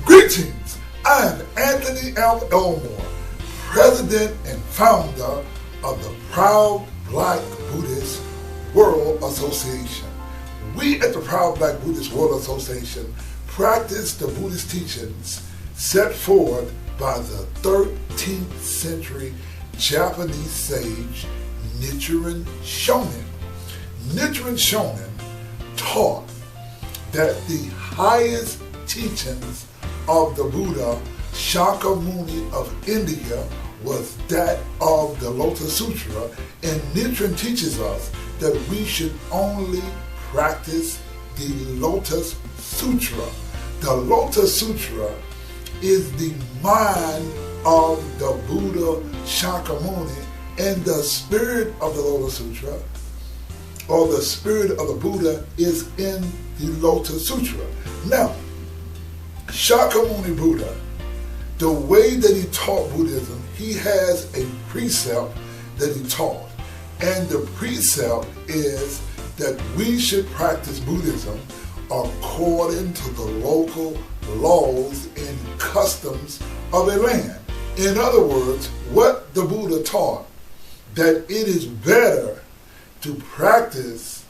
Greetings, I am Anthony L. Elmore, President and Founder of the proud Black Buddhist World Association. We at the proud Black Buddhist World Association practice the Buddhist teachings set forward by the 13th century Japanese sage Nichiren Shonin. Nichiren Shonin taught that the highest teachings of the Buddha Shakyamuni of India was that of the Lotus Sutra, and Nichiren teaches us that we should only practice the Lotus Sutra. The Lotus Sutra is the mind of the Buddha Shakyamuni, and the spirit of the Lotus Sutra, or the spirit of the Buddha, is in the Lotus Sutra. Now, Shakyamuni Buddha, the way that he taught Buddhism, he has a precept that he taught. And the precept is that we should practice Buddhism according to the local laws and customs of a land. In other words, what the Buddha taught, that it is better to practice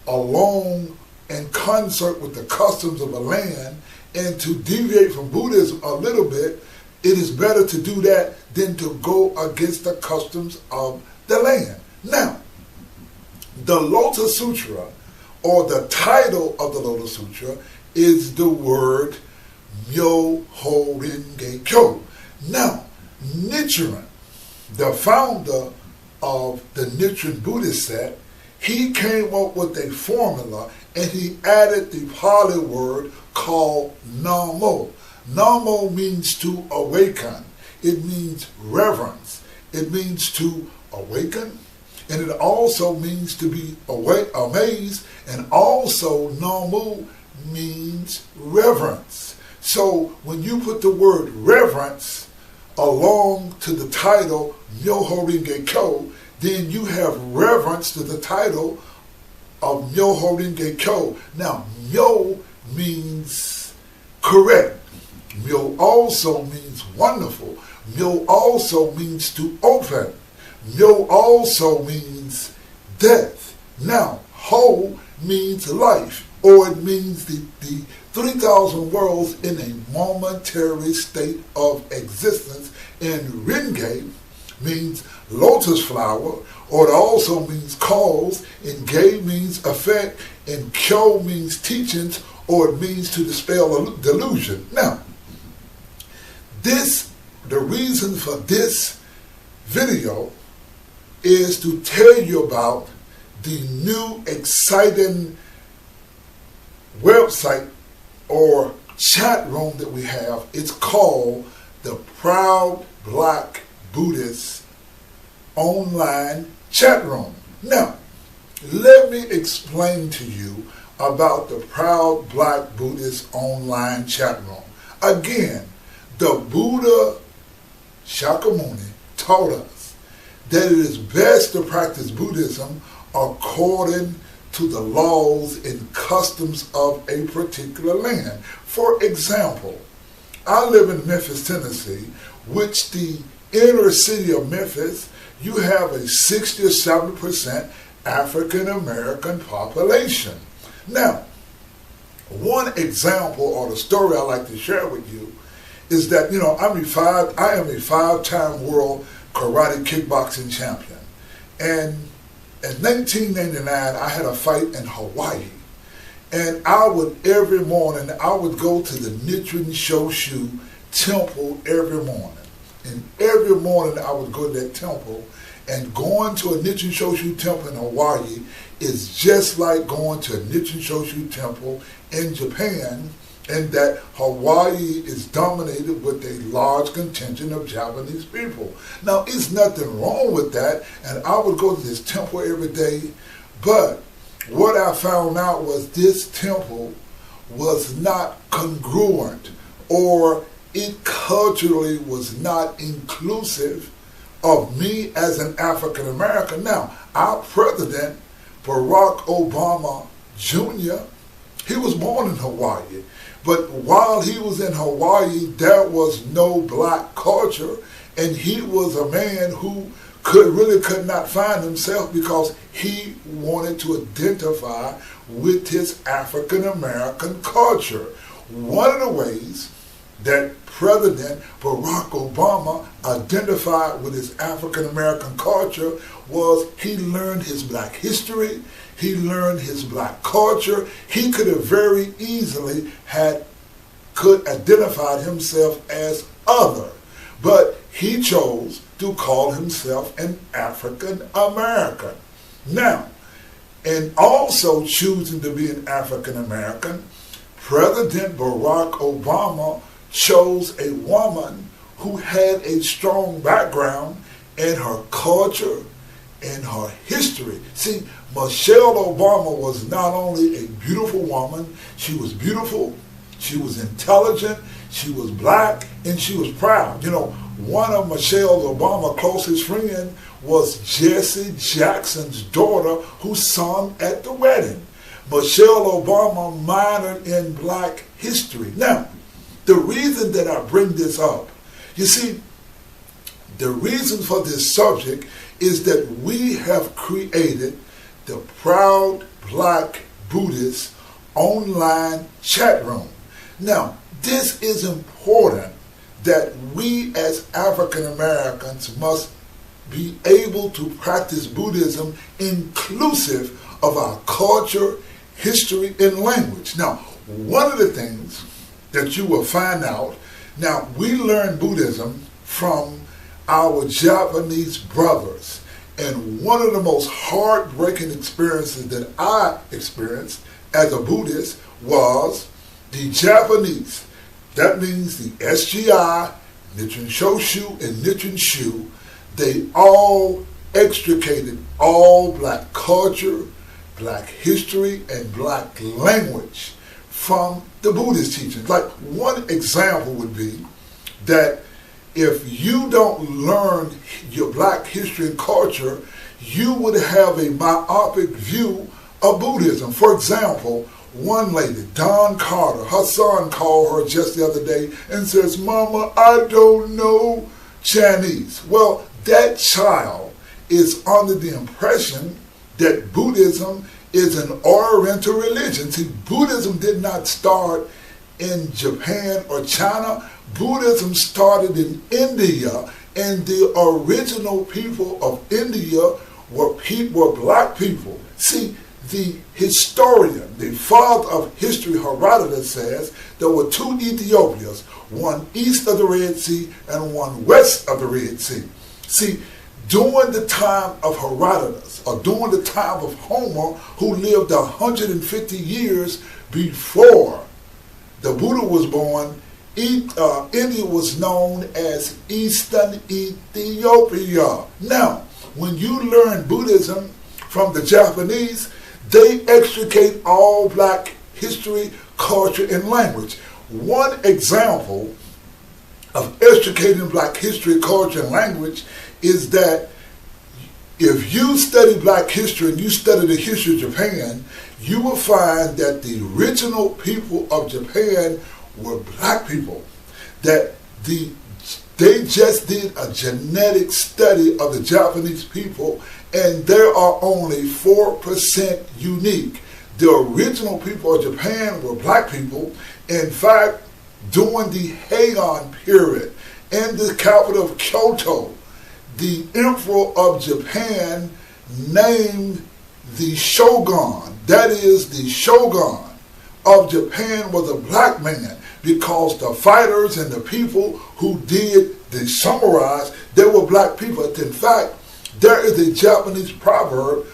along in concert with the customs of a land, and to deviate from Buddhism a little bit, it is better to do that than to go against the customs of the land. Now, the Lotus Sutra, or the title of the Lotus Sutra, is the word Myoho Renge Kyo. Now, Nichiren, the founder of the Nichiren Buddhist sect, he came up with a formula, and he added the Pali word called Namo. Namo means to awaken. It means reverence. It means to awaken. And it also means to be amazed. And also Namo means reverence. So when you put the word reverence along to the title Myoho Renge Kyo, then you have reverence to the title of Myoho Renge Kyo. Now, Myo means correct. Myo also means wonderful. Myo also means to open. Myo also means death. Now, Ho means life, or it means the 3,000 worlds in a momentary state of existence. And Renge means lotus flower, or it also means cause, and Ge means effect, and Kyo means teachings, or it means to dispel delusion. Now, the reason for this video is to tell you about the new exciting website or chat room that we have. It's called the Proud Black Buddhist Online Chat Room. Now, let me explain to you about the Proud Black Buddhist Online Chat Room. Again, the Buddha Shakyamuni taught us that it is best to practice Buddhism according to the laws and customs of a particular land. For example, I live in Memphis, Tennessee, which the inner city of Memphis, you have a 60 or 70% African American population. Now, one example or the story I like to share with you is that, I am a five-time world karate kickboxing champion. And in 1999, I had a fight in Hawaii. And every morning, I would go to the Nichiren Shoshu temple every morning. And every morning, I would go to that temple. And going to a Nichiren Shoshu temple in Hawaii is just like going to a Nichiren Shoshu temple in Japan, and that Hawaii is dominated with a large contingent of Japanese people. Now, it's nothing wrong with that, and I would go to this temple every day, but what I found out was this temple was not congruent, or it culturally was not inclusive of me as an African American. Now, our president, Barack Obama Jr., he was born in Hawaii, But while he was in Hawaii, there was no black culture, and he was a man who could not find himself because he wanted to identify with his African American culture. One of the ways that President Barack Obama identified with his African American culture was he learned his black history, he learned his black culture. He could have very easily could identify himself as other, but he chose to call himself an African American. Now, and also choosing to be an African American, President Barack Obama chose a woman who had a strong background in her culture and her history. See, Michelle Obama was not only a beautiful woman, she was beautiful, she was intelligent, she was black, and she was proud. You know, one of Michelle Obama's closest friends was Jesse Jackson's daughter, who sung at the wedding. Michelle Obama minored in black history. Now, the reason that I bring this up, you see, the reason for this subject is that we have created the Proud Black Buddhist online chat room. Now, this is important that we as African Americans must be able to practice Buddhism inclusive of our culture, history, and language. Now, one of the things that you will find out, now we learn Buddhism from our Japanese brothers, and one of the most heartbreaking experiences that I experienced as a Buddhist was the Japanese. That means the SGI, Nichiren Shoshu, and Nichiren Shu, they all extricated all black culture, black history, and black language from the Buddhist teachings. Like one example would be that if you don't learn your black history and culture, you would have a myopic view of Buddhism. For example, one lady, Dawn Carter, her son called her just the other day and says, "Mama, I don't know Chinese." Well, that child is under the impression that Buddhism is an Oriental religion. See, Buddhism did not start in Japan or China. Buddhism started in India, and the original people of India were black people. See, the historian, the father of history, Herodotus, says there were two Ethiopias, one east of the Red Sea and one west of the Red Sea. See, during the time of Herodotus, or during the time of Homer, who lived 150 years before the Buddha was born, India was known as Eastern Ethiopia. Now, when you learn Buddhism from the Japanese, they extricate all black history, culture, and language. One example of extricating black history, culture, and language is that if you study black history and you study the history of Japan, you will find that the original people of Japan were black people. That they just did a genetic study of the Japanese people, and there are only 4% unique. The original people of Japan were black people. In fact, during the Heian period, in the capital of Kyoto, the Emperor of Japan named the Shogun, that is the Shogun of Japan, was a black man, because the fighters and the people who did the samurais, they were black people. In fact, there is a Japanese proverb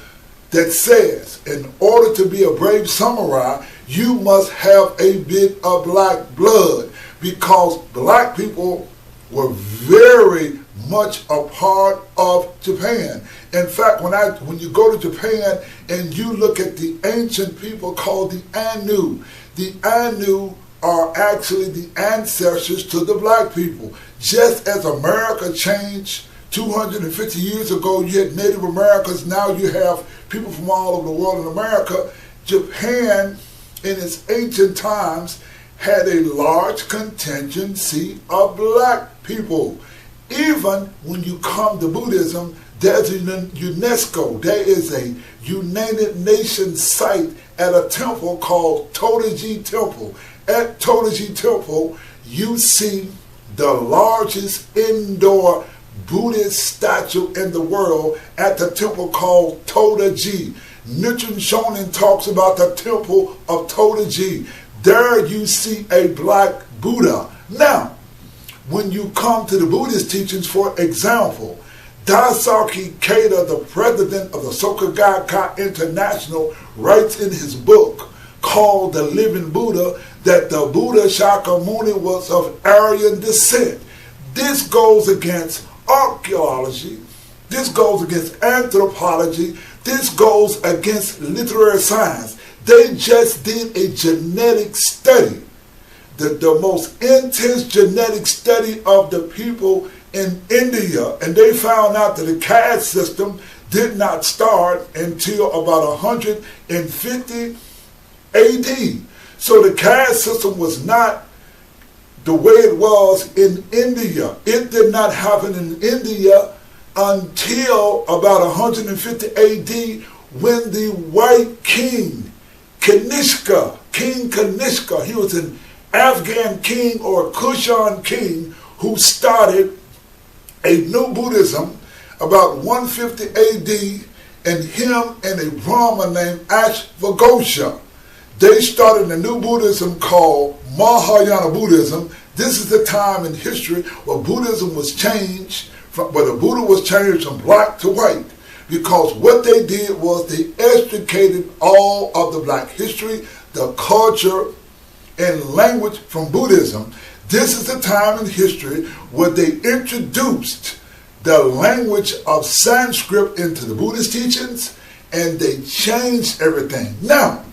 that says, in order to be a brave samurai, you must have a bit of black blood, because black people were very much a part of Japan. In fact, when you go to Japan and you look at the ancient people called the Ainu are actually the ancestors to the black people. Just as America changed 250 years ago, you had Native Americans, now you have people from all over the world in America. Japan, in its ancient times, had a large contingency of black people. Even when you come to Buddhism, there's a UNESCO. There is a United Nations site at a temple called Todaji Temple. At Todaji Temple, you see the largest indoor Buddhist statue in the world at the temple called Todaji. Nichiren Shonin talks about the temple of Todaji. There you see a black Buddha. Now, when you come to the Buddhist teachings, for example, Daisaki Keita, the president of the Soka Gakkai International, writes in his book called The Living Buddha that the Buddha Shakyamuni was of Aryan descent. This goes against archaeology. This goes against anthropology. This goes against literary science. They just did a genetic study, the most intense genetic study of the people in India, and they found out that the caste system did not start until about 150 AD. So the caste system was not the way it was in India. It did not happen in India until about 150 AD when the white king, King Kanishka, he was an Afghan king or Kushan king who started a new Buddhism about 150 AD, and him and a Brahmin named Ashvaghosha. They started a new Buddhism called Mahayana Buddhism. This is the time in history where Buddhism was changed, where the Buddha was changed from black to white, because what they did was they extricated all of the black history, the culture, and language from Buddhism. This is the time in history where they introduced the language of Sanskrit into the Buddhist teachings, and they changed everything. Now,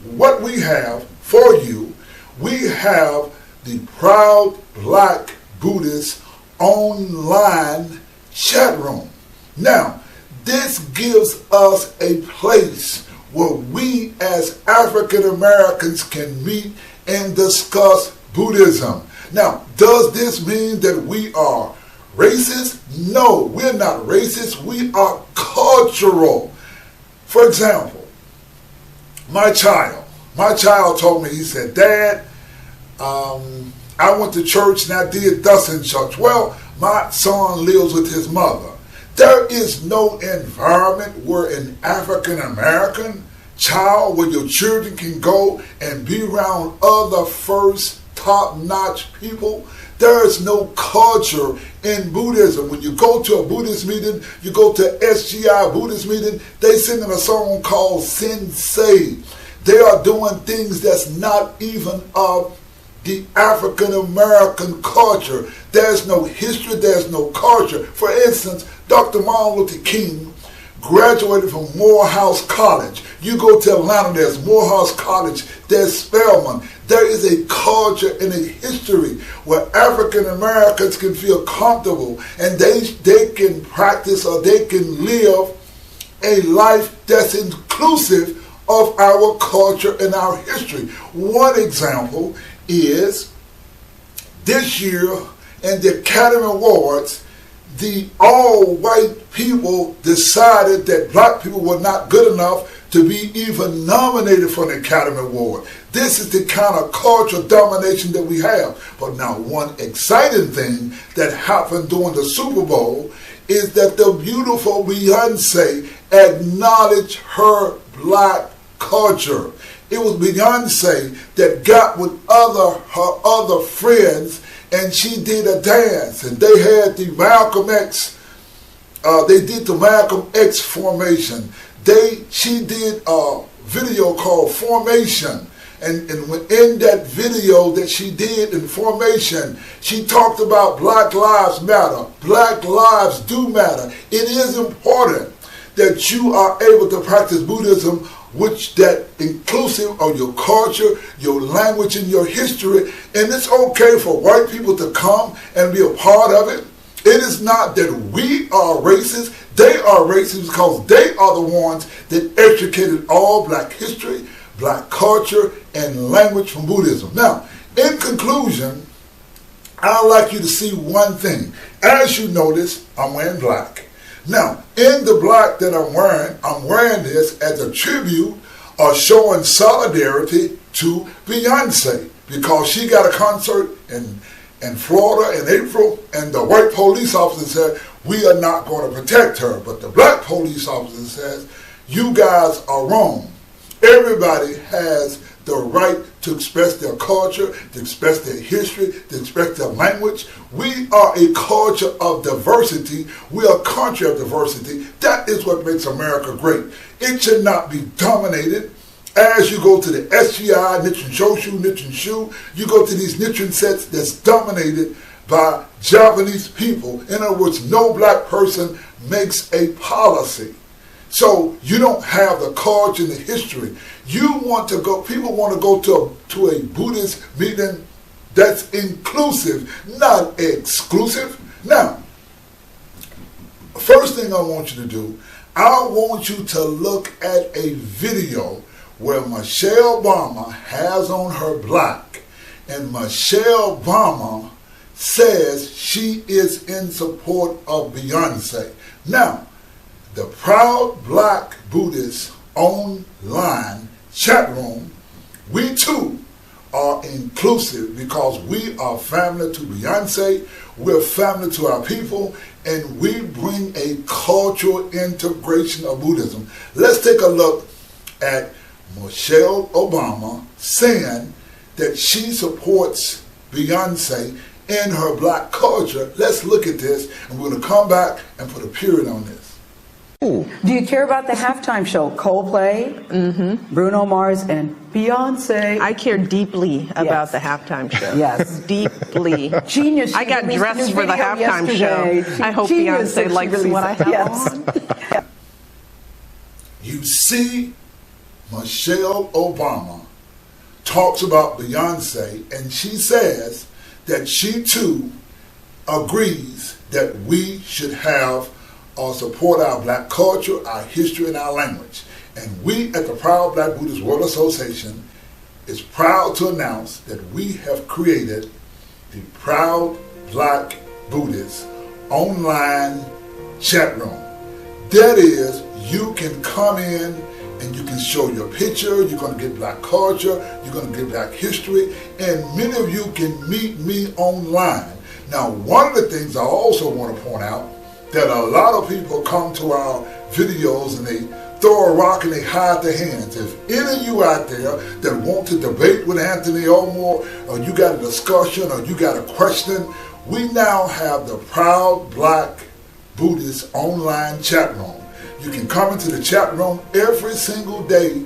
what we have for you, we have the Proud Black Buddhist online chat room. Now, this gives us a place where we as African Americans can meet and discuss Buddhism. Now, does this mean that we are racist? No, we're not racist. We are cultural. For example, my child told me, he said, Dad, I went to church and I did thus in church. Well, my son lives with his mother. There is no environment where an African American child, where your children can go and be around other first top-notch people. There is no culture in Buddhism. When you go to a Buddhist meeting, you go to SGI Buddhist meeting, they singing a song called Sensei. They are doing things that's not even of the African American culture. There's no history, there's no culture. For instance, Dr. Martin Luther King graduated from Morehouse College. You go to Atlanta, there's Morehouse College, there's Spelman. There is a culture and a history where African Americans can feel comfortable and they can practice or they can live a life that's inclusive of our culture and our history. One example is this year in the Academy Awards, the all-white people decided that black people were not good enough to be even nominated for an Academy Award. This is the kind of cultural domination that we have. But now one exciting thing that happened during the Super Bowl is that the beautiful Beyonce acknowledged her black culture. It was Beyonce that got with her other friends, and she did a dance, and they had the Malcolm X. They did the Malcolm X formation. She did a video called Formation, and in that video that she did in Formation, she talked about Black Lives Matter. Black lives do matter. It is important that you are able to practice Buddhism, which that inclusive of your culture, your language, and your history. And it's okay for white people to come and be a part of it. It is not that we are racist. They are racist because they are the ones that extricated all black history, black culture, and language from Buddhism. Now, In conclusion, I'd like you to see one thing. As you notice, I'm wearing black. Now, in the black that I'm wearing this as a tribute or showing solidarity to Beyonce, because she got a concert in Florida in April, and the white police officer said, we are not going to protect her. But the black police officer says, you guys are wrong. Everybody has the right to express their culture, to express their history, to express their language. We are a culture of diversity. We are a country of diversity. That is what makes America great. It should not be dominated. As you go to the SGI, Nichiren Shoshu, Nichiren Shu, you go to these Nichiren sets that's dominated by Japanese people. In other words, no black person makes a policy. So you don't have the culture and the history. You want to go, people want to go to a Buddhist meeting that's inclusive, not exclusive. Now, first thing I want you to do, I want you to look at a video where Michelle Obama has on her black, and Michelle Obama says she is in support of Beyonce. Now, the Proud Black Buddhist online chat room, we too are inclusive because we are family to Beyonce, we're family to our people, and we bring a cultural integration of Buddhism. Let's take a look at Michelle Obama saying that she supports Beyonce in her black culture. Let's look at this, and we're going to come back and put a period on this. Do you care about the halftime show? Coldplay, Bruno Mars, and Beyonce. I care deeply about the halftime show. Yes. Deeply. Genius. I got dressed for the halftime show. I hope Beyonce likes what I have on. You see, Michelle Obama talks about Beyonce, and she says that she too agrees that we should have or support our black culture, our history, and our language. And we at the Proud Black Buddhist World Association is proud to announce that we have created the Proud Black Buddhist online chat room. That is, you can come in and you can show your picture, you're going to get black culture, you're going to get black history, and many of you can meet me online. Now, one of the things I also want to point out, that a lot of people come to our videos and they throw a rock and they hide their hands. If any of you out there that want to debate with Anthony Elmore, or you got a discussion, or you got a question, we now have the Proud Black Buddhist online chat room. You can come into the chat room every single day.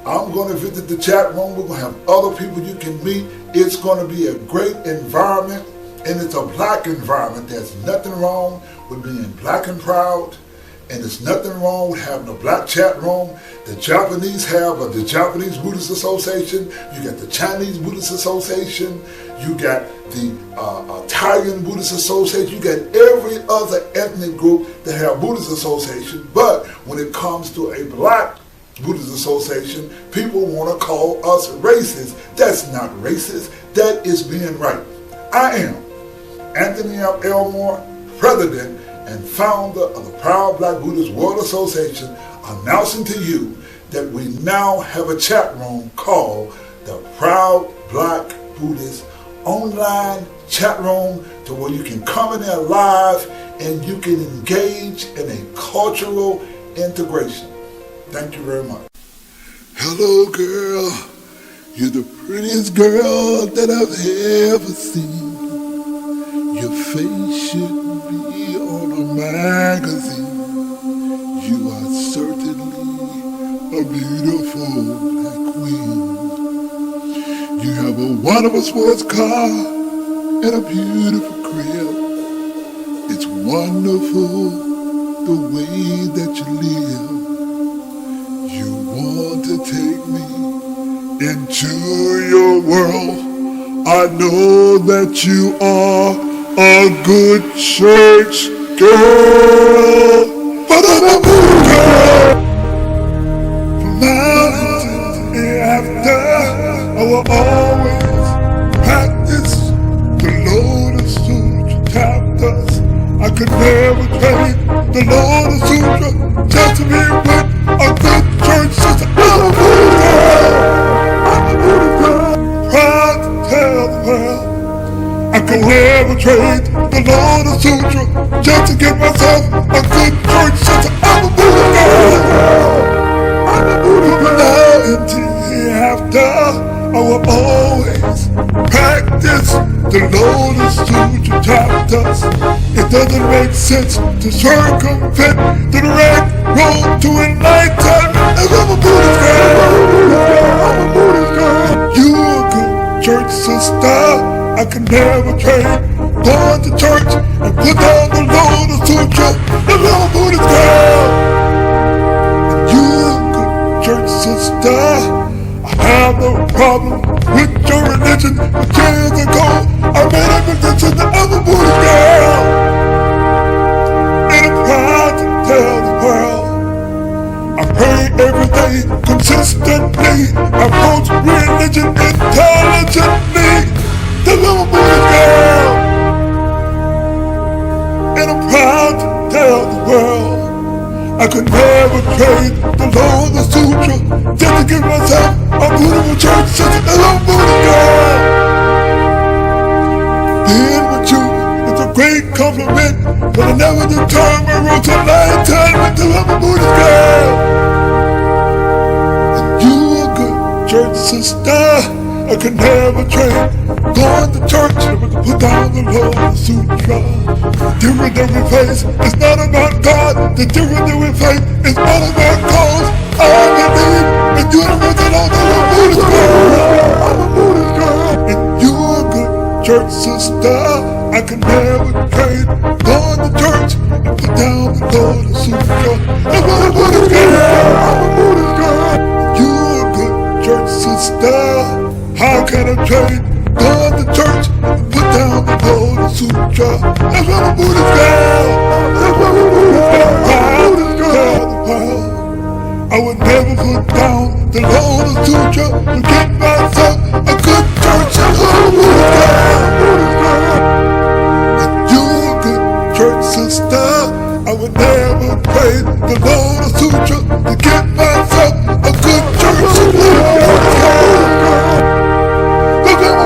I'm going to visit the chat room. We're going to have other people you can meet. It's going to be a great environment, and it's a black environment. There's nothing wrong with being black and proud, and there's nothing wrong with having a black chat room. The Japanese have the Japanese Buddhist Association, you got the Chinese Buddhist Association, you got the Italian Buddhist Association, you got every other ethnic group that have Buddhist Association. But when it comes to a black Buddhist Association, people want to call us racist. That's not racist, that is being right. I am Anthony Elmore, President and Founder of the Proud Black Buddhist World Association, announcing to you that we now have a chat room called the Proud Black Buddhist online chat room, to where you can come in there live and you can engage in a cultural integration. Thank you very much. Hello, girl. You're the prettiest girl that I've ever seen. Your face should be on a magazine. You are certainly a beautiful black queen. You have a wonderful sports car and a beautiful crib. It's wonderful the way that you live. You want to take me into your world. I know that you are a good church girl, but I'm a good girl. From now until the after, I will always the Lord of Sutra, just to be with a good church sister. I'm a Buddhist girl. I'm a Buddhist girl. Proud to tell the world I could never trade the Lord of Sutra just to get myself a good church sister. I'm a Buddhist girl. I'm a Buddhist girl. Now until hereafter, I will always practice the Lotus Sutra chapters. It doesn't make sense to circumvent the direct road to enlightenment. And I'm a Buddhist girl. I'm a Buddhist girl. You a good church sister. I can never trade going to church and put down the Lotus Sutra. And I'm a Buddhist girl. And you a good church sister. I have no problem with your religion, but years ago I made a decision that I'm a Buddhist girl. And I'm proud to tell the world I pray every day consistently, approach religion intelligently. That I'm a Buddhist girl. And I'm proud to tell the world I could never trade the Lotus Sutra just to give myself a beautiful church sister. And I'm a Buddhist girl. Being with you is a great compliment, but I never determined my road to enlightenment till I'm a Buddhist girl. And you a good church sister. I could never trade going to church and we can put down the Lotus Sutra. Different than we face, it's not about God. The different than we face, it's all about cause. I believe in universal all the Buddhist girl. I'm a Buddhist girl. And you a good church sister. I can never trade going to church and put down the Lotus Sutra. I'm a Buddhist girl. I'm a Buddhist girl. You a good church sister. How can I trade going to church and put down the Lotus Sutra? That's what a Buddhist girl. That's what a Buddhist girl. Buddhist girl. I would never put down the Lotus Sutra to get myself a good church. That's what a Buddhist girl. Buddhist girl. And you a good church sister. I would never trade the Lotus Sutra to get myself a good church.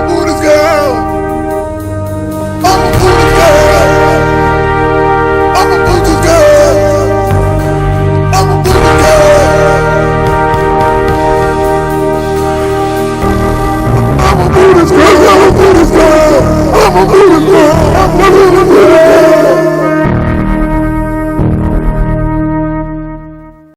Buddhist girl. I'm a Buddhist girl. I'm a Buddhist girl. I'm a Buddhist girl. I'm a Buddhist girl. I'm a Buddhist girl. I'm a Buddhist girl. I'm a Buddhist girl.